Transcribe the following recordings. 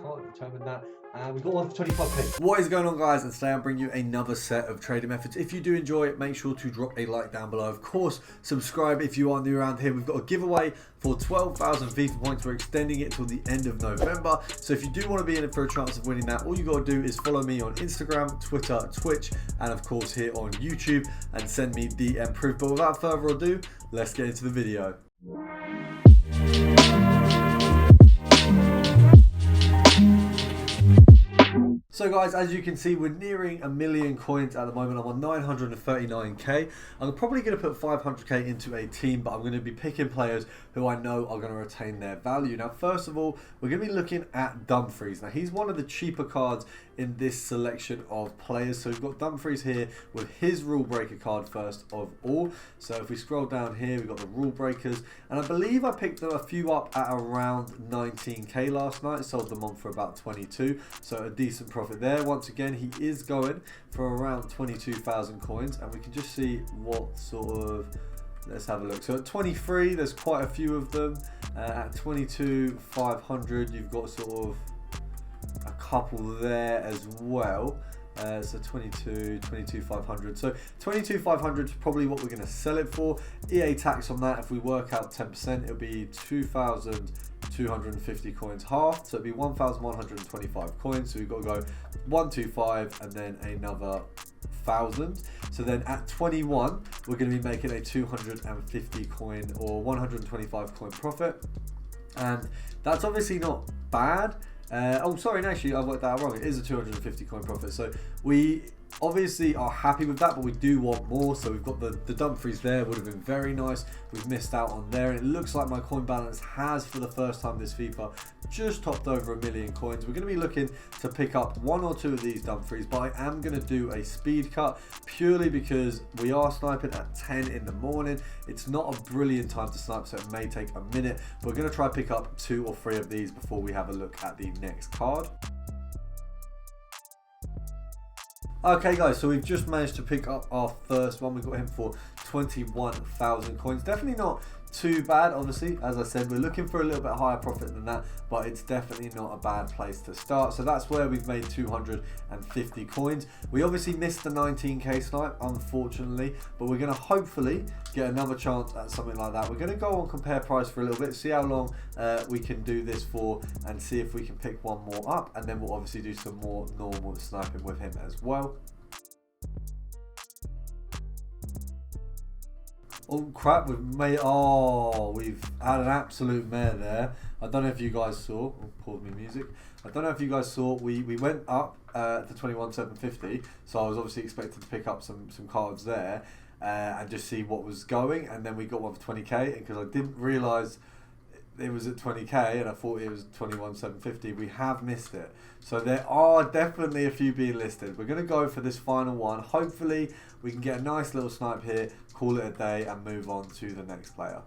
Can't determine that. And we've got one for 25p. What is going on, guys? And today I'm bringing you another set of trading methods. If you do enjoy it, make sure to drop a like down below. Of course, subscribe if you are new around here. We've got a giveaway for 12,000 FIFA points. We're extending it till the end of November. So if you do want to be in it for a chance of winning that, all you got to do is follow me on Instagram, Twitter, Twitch, and of course here on YouTube, and send me DM proof. But without further ado, let's get into the video. So guys, as you can see, we're nearing 1 million coins at the moment. I'm on 939k. I'm probably going to put 500k into a team, but I'm going to be picking players who I know are going to retain their value. Now, first of all, we're going to be looking at Dumfries. Now, he's one of the cheaper cards in this selection of players. So we've got Dumfries here with his Rulebreaker card first of all. So if we scroll down here, we've got the Rulebreakers. And I believe I picked a few up at around 19k last night. Sold them on for about 22. So a decent profit there. Once again, he is going for around 22,000 coins. And we can just see what sort of... Let's have a look. So at 23, there's quite a few of them. At 22,500, you've got sort of a couple there as well. So 22,500. So 22,500 is probably what we're going to sell it for. EA tax on that, if we work out 10%, it'll be 2,250 coins half. So it'll be 1,125 coins. So we've got to go 125 and then another 1,000. So then at 21, we're going to be making a 250 coin or 125 coin profit. And that's obviously not bad. Oh, sorry, and actually I worked that out wrong. It is a 250 coin profit. So we obviously are happy with that, but we do want more. So we've got the Dumfries there, would have been very nice. We've missed out on there, and it looks like my coin balance has, for the first time this FIFA, just topped over 1 million coins. We're going to be looking to pick up 1 or 2 of these Dumfries, but I am going to do a speed cut purely because we are sniping at 10 in the morning. It's not a brilliant time to snipe, so it may take a minute. We're going to try pick up 2 or 3 of these before we have a look at the next card. Okay guys, so we've just managed to pick up our first one. We got him for 21,000 coins. Definitely not too bad. Obviously, as I said, we're looking for a little bit higher profit than that, but it's definitely not a bad place to start. So that's where we've made 250 coins. We obviously missed the 19k snipe, unfortunately, but we're going to hopefully get another chance at something like that. We're going to go on compare price for a little bit, see how long we can do this for, and see if we can pick one more up, and then we'll obviously do some more normal sniping with him as well. Oh crap, we've had an absolute mare there. I don't know if you guys saw, pause me music. I don't know if you guys saw, we went up to 21,750, so I was obviously expected to pick up some cards there and just see what was going, and then we got one for 20k, because I didn't realise it was at 20k and I thought it was 21,750. We have missed it. So there are definitely a few being listed. We're going to go for this final one. Hopefully we can get a nice little snipe here, call it a day, and move on to the next player.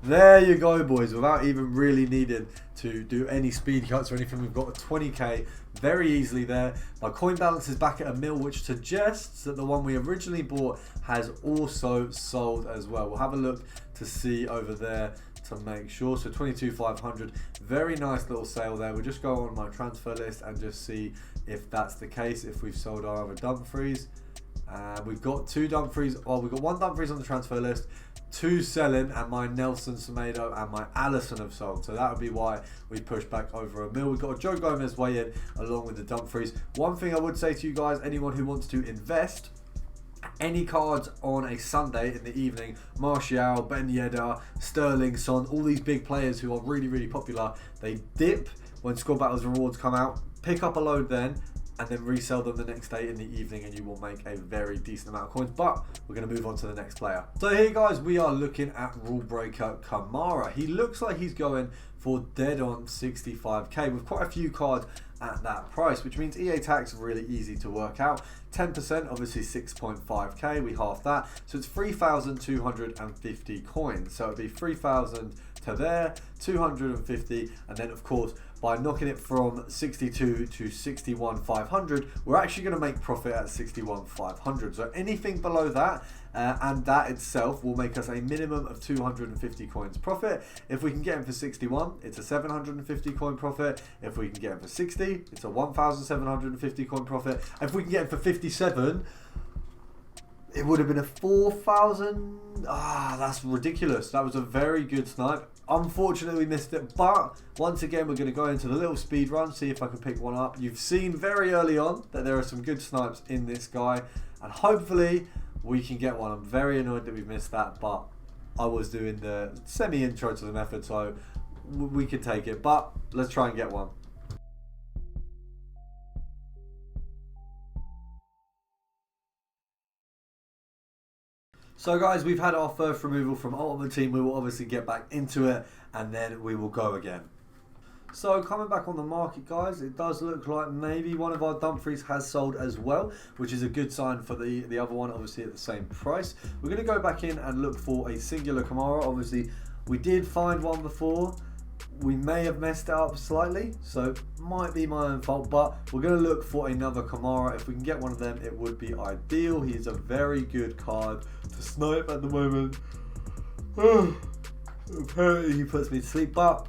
There you go, boys, without even really needing to do any speed cuts or anything. We've got a 20k very easily there. My coin balance is back at 1 mil, which suggests that the one we originally bought has also sold as well. We'll have a look to see over there to make sure. So 22,500, very nice little sale there. We'll just go on my transfer list and just see if that's the case, if we've sold our other Dumfries. We've got 2 Dumfries, or we've got 1 Dumfries on the transfer list, 2 selling, and my Nelson Semedo and my Allison have sold. So that would be why we pushed back over 1 mil. We've got a Joe Gomez way in along with the Dumfries. One thing I would say to you guys, anyone who wants to invest, any cards on a Sunday in the evening, Martial, Ben Yedder, Sterling, Son, all these big players who are really, really popular, they dip when Squad Battles rewards come out. Pick up a load then, and then resell them the next day in the evening, and you will make a very decent amount of coins. But we're going to move on to the next player. So here, guys, we are looking at Rulebreaker Kamara. He looks like he's going for dead on 65k with quite a few cards at that price, which means EA tax really easy to work out. 10%, obviously 6.5k, we half that, so it's 3,250 coins. So it'd be 3,000 to there, 250, and then of course by knocking it from 62 to 61,500, we're actually going to make profit at 61,500. So anything below that, and that itself will make us a minimum of 250 coins profit. If we can get him for 61, it's a 750 coin profit. If we can get him for 60, it's a 1,750 coin profit. If we can get him for 57, it would have been a 4,000. That's ridiculous. That was a very good snipe. Unfortunately, we missed it, but once again, we're going to go into the little speed run, see if I can pick one up. You've seen very early on that there are some good snipes in this guy, and hopefully we can get one. I'm very annoyed that we missed that, but I was doing the semi-intro to the method, so we can take it, but let's try and get one. So guys, we've had our first removal from Ultimate Team. We will obviously get back into it and then we will go again. So coming back on the market, guys, it does look like maybe one of our Dumfries has sold as well, which is a good sign for the other one, obviously at the same price. We're going to go back in and look for a singular Kamara. Obviously, we did find one before. We may have messed it up slightly, so might be my own fault, but we're going to look for another Kamara. If we can get one of them, it would be ideal. He's a very good card to snipe at the moment. Apparently he puts me to sleep, but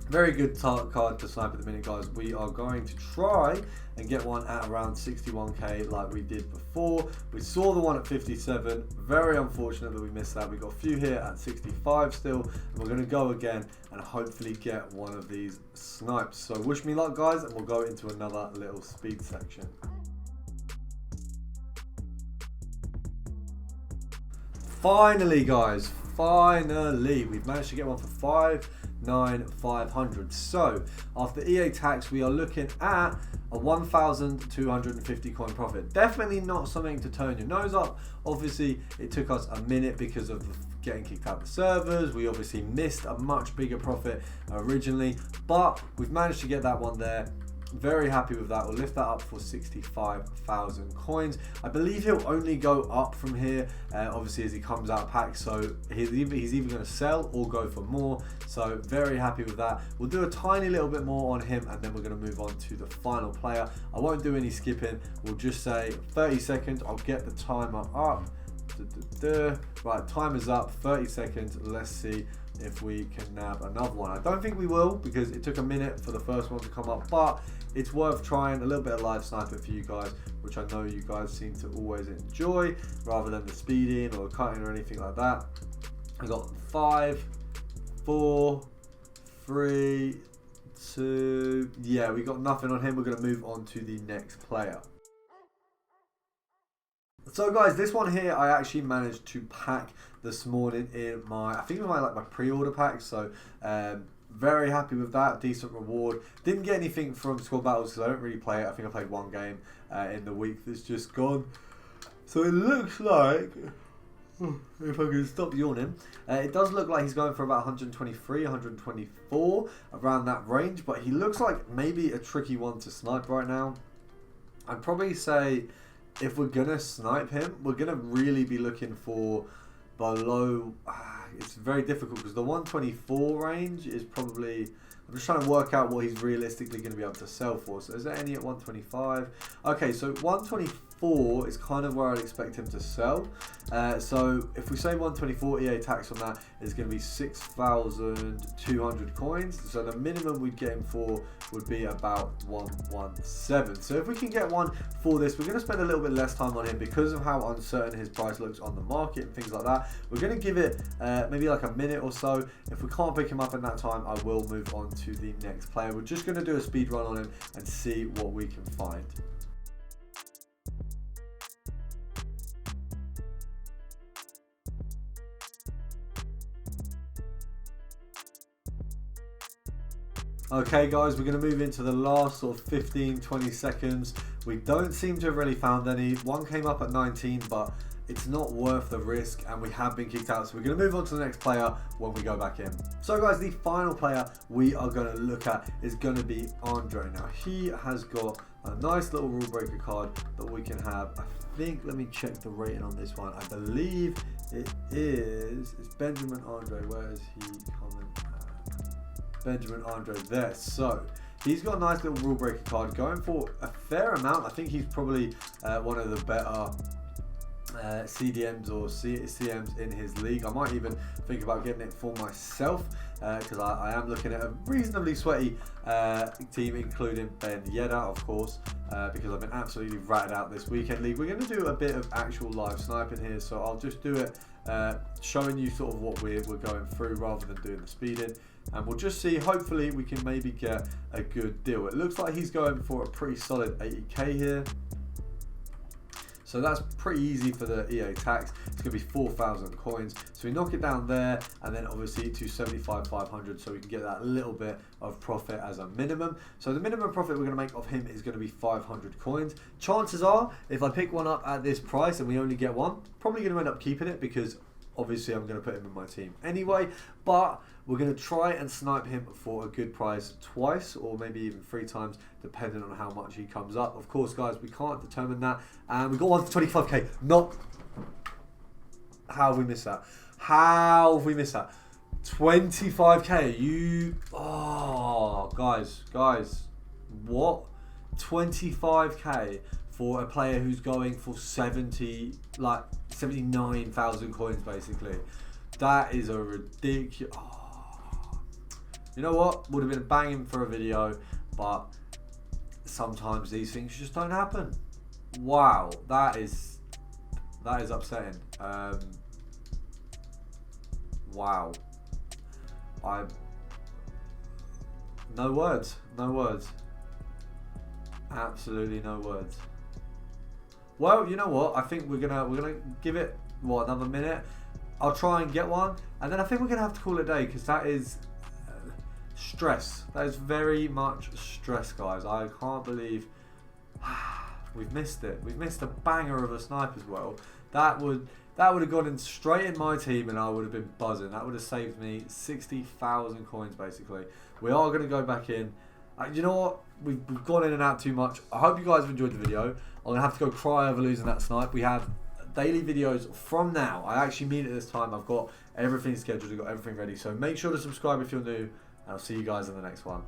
very good card to snipe at the minute, guys. We are going to try and get one at around 61k like we did before. We saw the one at 57. Very unfortunate that we missed that. We got a few here at 65 still. And we're going to go again and hopefully get one of these snipes. So wish me luck, guys, and we'll go into another little speed section. Finally, guys, finally, we've managed to get one for 5,500. So after EA tax, we are looking at a 1,250 coin profit. Definitely not something to turn your nose up. Obviously, it took us a minute because of getting kicked out of the servers. We obviously missed a much bigger profit originally, but we've managed to get that one there. Very happy with that. We'll lift that up for 65,000 coins. I believe he'll only go up from here, obviously, as he comes out of pack. So he's either going to sell or go for more. So very happy with that. We'll do a tiny little bit more on him, and then we're going to move on to the final player. I won't do any skipping. We'll just say 30 seconds. I'll get the timer up. Right, timer's up. 30 seconds. Let's see if we can nab another one. I don't think we will, because it took a minute for the first one to come up, but it's worth trying. A little bit of live sniping for you guys, which I know you guys seem to always enjoy, rather than the speeding or the cutting or anything like that. I got 5, 4, 3, 2. Yeah, we got nothing on him. We're going to move on to the next player. So guys, this one here I actually managed to pack this morning in my, I think it was my pre-order pack. So very happy with that. Decent reward. Didn't get anything from squad battles because I don't really play it. I think I played one game in the week that's just gone. So it looks like, if I can stop yawning, it does look like he's going for about 123, 124, around that range. But he looks like maybe a tricky one to snipe right now. I'd probably say, if we're going to snipe him, we're going to really be looking for below. It's very difficult because the 124 range is probably, I'm just trying to work out what he's realistically going to be able to sell for. So is there any at 125? Okay, so 124 is kind of where I'd expect him to sell. So if we say 124, EA tax on that is going to be 6,200 coins. So the minimum we'd get him for would be about 117. So if we can get one for this, we're going to spend a little bit less time on him because of how uncertain his price looks on the market and things like that. We're going to give it maybe like a minute or so. If we can't pick him up in that time, I will move on to the next player. We're just going to do a speed run on him and see what we can find. Okay guys, we're going to move into the last sort of 15-20 seconds. We don't seem to have really found any. One came up at 19, but it's not worth the risk and we have been kicked out. So we're going to move on to the next player when we go back in. So guys, the final player we are going to look at is going to be Andre. Now he has got a nice little Rulebreaker card that we can have. I think, let me check the rating on this one. I believe It is. It's Benjamin Andre. Where is he coming at? Benjamin Andre there. So he's got a nice little Rulebreaker card, going for a fair amount. I think he's probably one of the better CDMs or CMs in his league. I might even think about getting it for myself because I am looking at a reasonably sweaty team, including Ben Yedda, of course, because I've been absolutely ratted out this weekend league. We're going to do a bit of actual live sniping here, so I'll just do it showing you sort of what we're going through rather than doing the speeding, and we'll just see. Hopefully we can maybe get a good deal. It looks like he's going for a pretty solid 80k here. So that's pretty easy for the EA tax. It's going to be 4,000 coins. So we knock it down there, and then obviously to 75,500, so we can get that little bit of profit as a minimum. So the minimum profit we're going to make off him is going to be 500 coins. Chances are, if I pick one up at this price and we only get one, probably going to end up keeping it because obviously I'm going to put him in my team anyway. But we're going to try and snipe him for a good price twice or maybe even 3 times, depending on how much he comes up. Of course, guys, we can't determine that. And we got one for 25k. Not. How have we missed that? How have we missed that? 25k. You. Oh, guys. What? 25k for a player who's going for 79,000 coins, basically. That is a ridiculous. Oh. You know what? Would have been banging for a video, but sometimes these things just don't happen. Wow, that is upsetting. Wow. No words. Absolutely no words. Well, you know what? I think we're gonna give it another minute. I'll try and get one, and then I think we're gonna have to call it a day because that is stress. That is very much stress, guys. I can't believe we've missed it. We've missed a banger of a snipe as well. That would have gone in straight in my team, and I would have been buzzing. That would have saved me 60,000 coins, basically. We are going to go back in. You know what? We've gone in and out too much. I hope you guys have enjoyed the video. I'm going to have to go cry over losing that snipe. We have daily videos from now. I actually mean it this time. I've got everything scheduled. I've got everything ready. So make sure to subscribe if you're new. I'll see you guys in the next one.